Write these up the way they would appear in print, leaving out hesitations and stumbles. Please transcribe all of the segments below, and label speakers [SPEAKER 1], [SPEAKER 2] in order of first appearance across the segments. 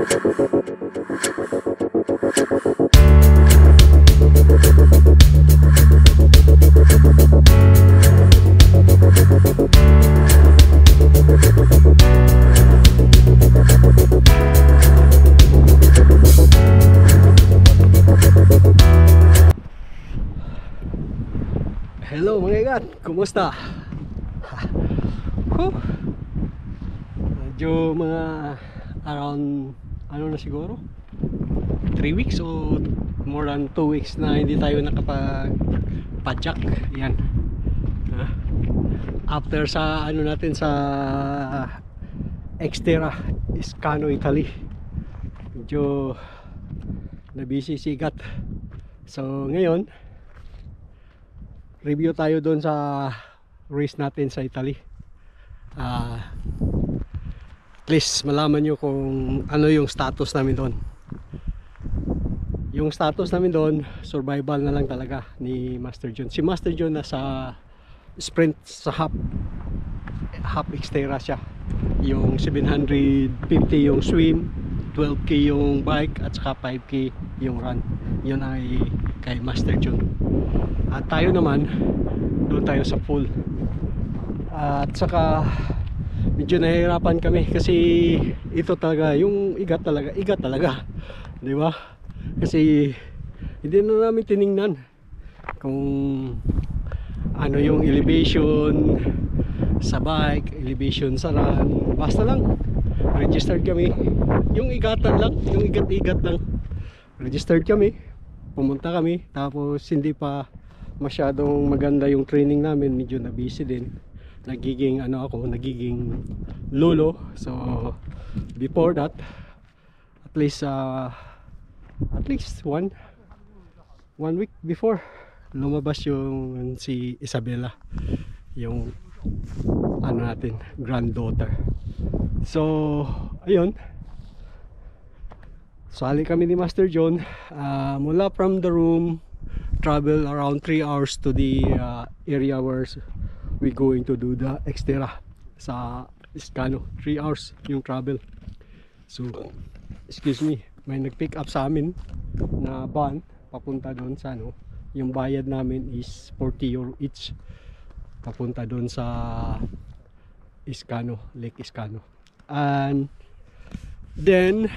[SPEAKER 1] Hello mga igat, kumusta? Medyo mga around ano na siguro 3 weeks o more than 2 weeks na hindi tayo nakapag-padjak. Yan. After sa ano natin sa Xterra Iscano, Italy, medyo na-busy sigat. So ngayon review tayo doon sa race natin sa Italy. At least malaman nyo kung ano yung status namin doon. Yung status namin doon, survival na lang talaga ni Master John. Si Master John nasa sprint sa half Xterra siya. Yung 750 yung swim, 12k yung bike, at saka 5k yung run. Yun ay kay Master John. At tayo naman, doon tayo sa full. At saka medyo nahihirapan kami kasi ito talaga, yung igat talaga, di ba? Kasi hindi na namin tiningnan kung ano yung elevation sa bike, elevation sa run. Basta lang registered kami. Yung igatan lang, yung igat-igat lang. Registered kami, pumunta kami, tapos hindi pa masyadong maganda yung training namin, medyo na busy din. Nagiging ano ako, nagiging lolo. So before that, at least one week before, lumabas yung si Isabella, yung ano natin, granddaughter. So ayun, sali kami ni Master John, mula from the room, travel around 3 hours to the area where we going to do the Xterra sa Iscano. 3 hours yung travel. So excuse me, may nag-pick up sa amin na van papunta doon sa ano, yung bayad namin is 40 euro each papunta doon sa Iscano, Lake Iscano. And then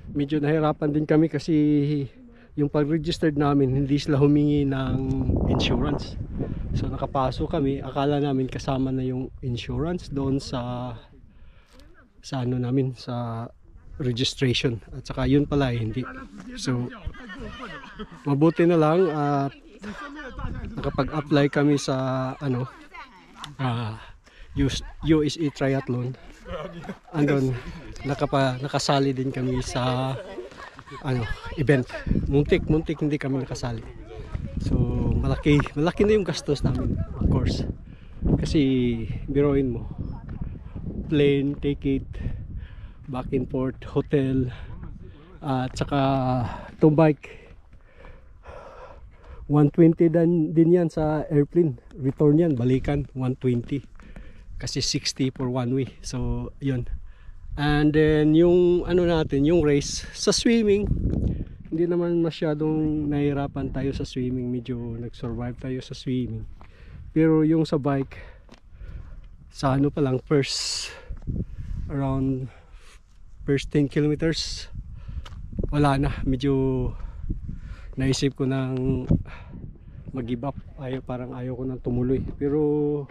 [SPEAKER 1] medyo nahirapan din kami kasi yung pag-registered namin, hindi sila humingi ng insurance. So nakapasok kami, akala namin kasama na yung insurance doon sa ano namin, sa registration. At saka yun pala hindi. So mabuti na lang at nakapag-apply kami sa ano, USA Triathlon. Andun nakasali din kami sa ano, event. Muntik hindi kami nakasali. So malaki na yung gastos namin, of course. Kasi biruin mo, plane ticket, back and forth, hotel, at saka to bike 120 din yan sa airplane. Return yan, balikan 120. Kasi 60 for one way. So yun. And then yung ano natin, yung race sa swimming, hindi naman masyadong nahirapan tayo sa swimming. Medyo nag-survive tayo sa swimming. Pero yung sa bike, sa ano pa lang, first 10 kilometers, wala na. Medyo naisip ko nang mag-give up. Parang ayaw ko nang tumuloy. Pero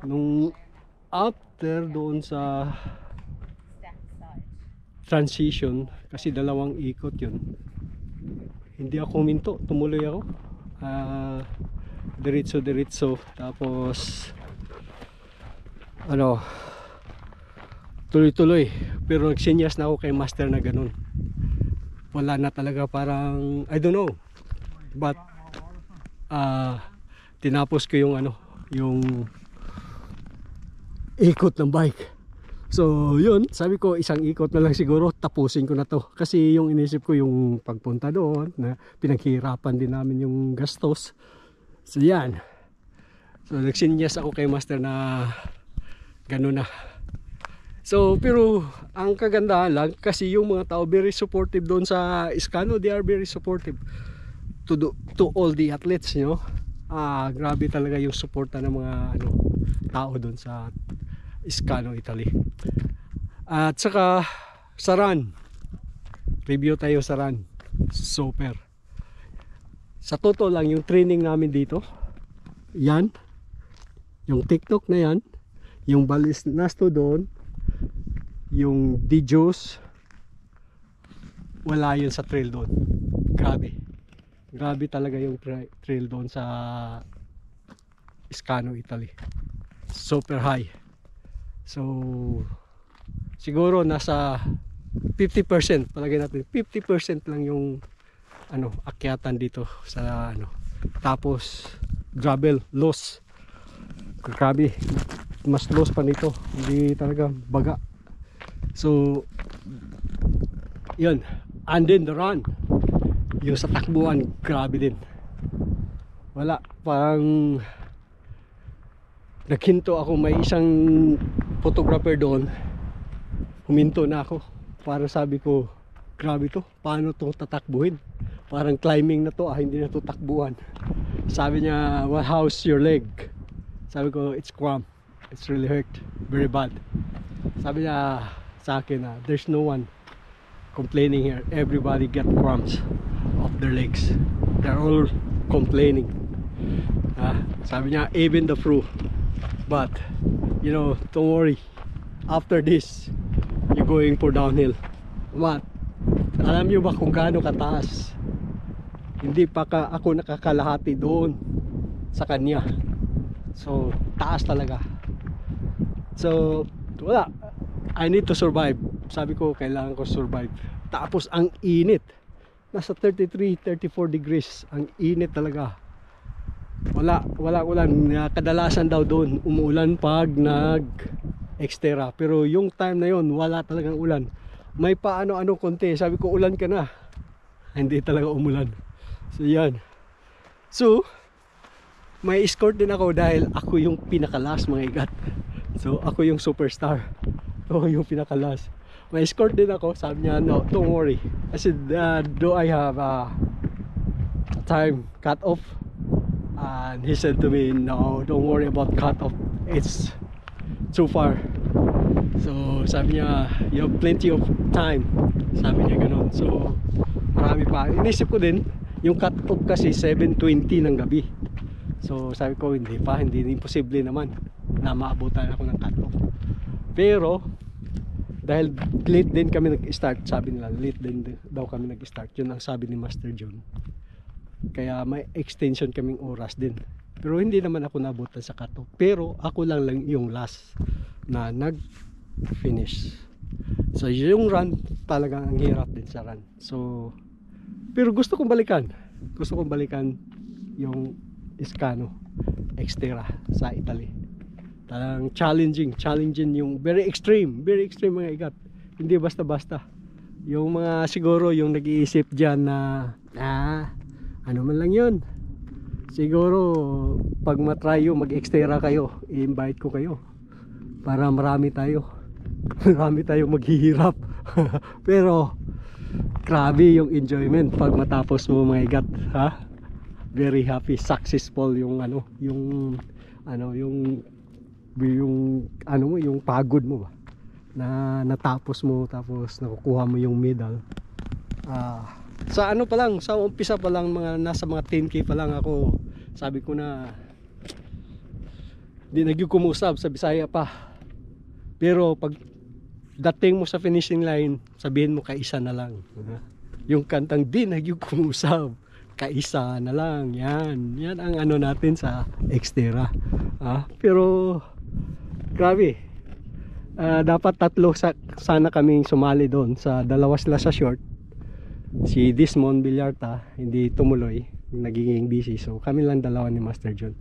[SPEAKER 1] nung after doon sa transition, kasi dalawang ikot yun, hindi ako huminto, tumuloy ako, diretso, tapos ano, tuloy, pero nagsinyas na ako kay Master na ganun. Wala na talaga, parang I don't know, but tinapos ko yung ano, yung ikot ng bike. So yun, sabi ko isang ikot na lang siguro, tapusin ko na to. Kasi yung inisip ko yung pagpunta doon, na pinaghirapan din namin yung gastos. So yan. So nagsinyas ako kay Master na gano'n na. So, pero ang kagandahan lang kasi yung mga tao very supportive doon sa Iskano, they are very supportive to all the athletes, you know. Grabe talaga yung suporta ng mga tao doon sa Iskano, Italy. At saka sa run, review tayo sa run. Super. Sa totoo lang yung training namin dito, yan, yung TikTok na yan, yung balis nasto doon, yung Dijos, wala yun sa trail doon. Grabe talaga yung trail doon sa Iskano, Italy. Super high. So siguro nasa 50%, palagay natin 50% lang yung akyatan dito sa tapos gravel, loss. Grabe, mas loss pa nito, hindi talaga baga. So yun, and then the run, yung sa takbuhan, grabe din. Wala, parang naghinto ako, may isang photographer doon, huminto na ako. Parang sabi ko, grabe to, paano to tatakbuhin? Parang climbing na to, hindi na to takbuhan. Sabi niya, well, how's your leg? Sabi ko, it's cramp, it's really hurt, very bad. Sabi niya sa akin, there's no one complaining here, everybody get cramps of their legs, they're all complaining. Sabi niya, even the crew, but you know, don't worry, after this you're going for downhill. But alam niyo ba kung gaano kataas? Hindi pa ako nakakalahati doon sa kanya. So taas talaga. So wala, I need to survive. Sabi ko, kailangan ko survive. Tapos ang init, nasa 33-34 degrees. Ang init talaga. Wala ulan. Kadalasan daw doon umuulan pag nag-extera, pero yung time na yon wala talagang ulan. May paano-ano konti. Sabi ko, ulan ka na. Hindi talaga umulan. So yan. So may escort din ako dahil ako yung pinakalas, mga igat. So ako yung superstar, ako yung pinakalas. May escort din ako. Sabi niya, no, don't worry. I said, do I have a time cut off? And he said to me, no, don't worry about cut off, it's too far. So sabi niya, you have plenty of time. Sabi niya ganun. So marami pa. Inisip ko din, yung cut off kasi 7:20 ng gabi. So sabi ko, hindi imposible naman na maabutan ako ng cut off. Pero dahil late din kami nag-start, sabi nila late din daw kami nag-start, yun ang sabi ni Master John, kaya may extension kaming oras din. Pero hindi naman ako nabutan sa cut off, pero ako lang yung last na nag-finish. So yung run talagang ang hirap din sa run. So pero gusto kong balikan yung Iskano Xterra sa Italy. Talagang challenging yung very extreme mga igat. Hindi basta-basta. Yung mga siguro yung nag-iisip dyan na ano man lang yun, siguro pag matry yung mag-Xterra kayo, i-invite ko kayo para marami tayo maghihirap. Pero grabe yung enjoyment pag matapos mo, mga igat, very happy, successful yung yung pagod mo ba na natapos mo, tapos nakukuha mo yung medal. Sa pa lang, sa umpisa pa lang, nasa mga 10k pa lang ako, sabi ko na di nagyukumusab sa Bisaya pa. Pero pag dating mo sa finishing line, sabihin mo kaisa na lang. Yung kantang di nagyukumusab, kaisa na lang. Yan ang natin sa Xterra. Pero grabe, dapat tatlo sana kaming sumali doon. Sa dalawa sila sa short, si Dismon Villarta hindi tumuloy, nagiging busy, so kami lang dalawa ni Master John.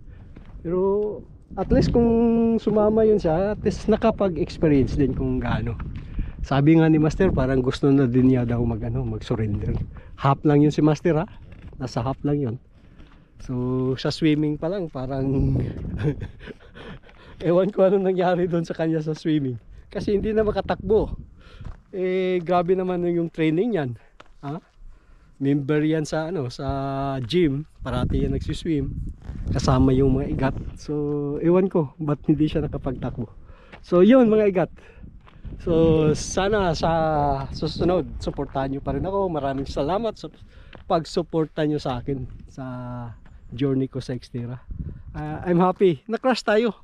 [SPEAKER 1] Pero at least kung sumama yun siya, at least nakapag-experience din kung gaano. Sabi nga ni Master, parang gusto na din niya daw mag-surrender. Half lang yun si Master, nasa half lang yun. So sa swimming pa lang parang ewan ko ano nangyari doon sa kanya sa swimming. kasi hindi na makatakbo. Grabe naman yung training yan. Ha? Member yan sa ano, sa gym, parati yan nagsiswim. Kasama yung mga igat. So, ewan ko ba't hindi siya nakapagtakbo. So, yun mga igat. So, sana sa susunod, suportahan nyo pa rin ako. Maraming salamat sa pagsuporta nyo sa akin sa journey ko sa Xterra. I'm happy. Na-crash tayo.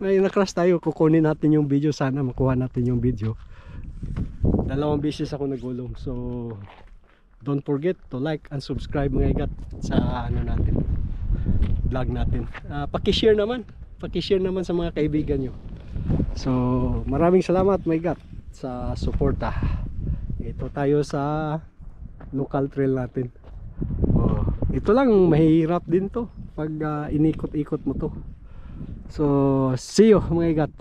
[SPEAKER 1] May na-crash tayo. Kukunin natin yung video. Sana makuha natin yung video. 2 beses ako nagulong. So, don't forget to like and subscribe mga igat sa ano natin, vlog natin. Paki-share naman. Paki-share naman sa mga kaibigan nyo. So, maraming salamat mga igat sa suporta. Ito tayo sa local trail natin. Ito lang, mahirap din to pag inikot-ikot mo to. So, see you mga igat.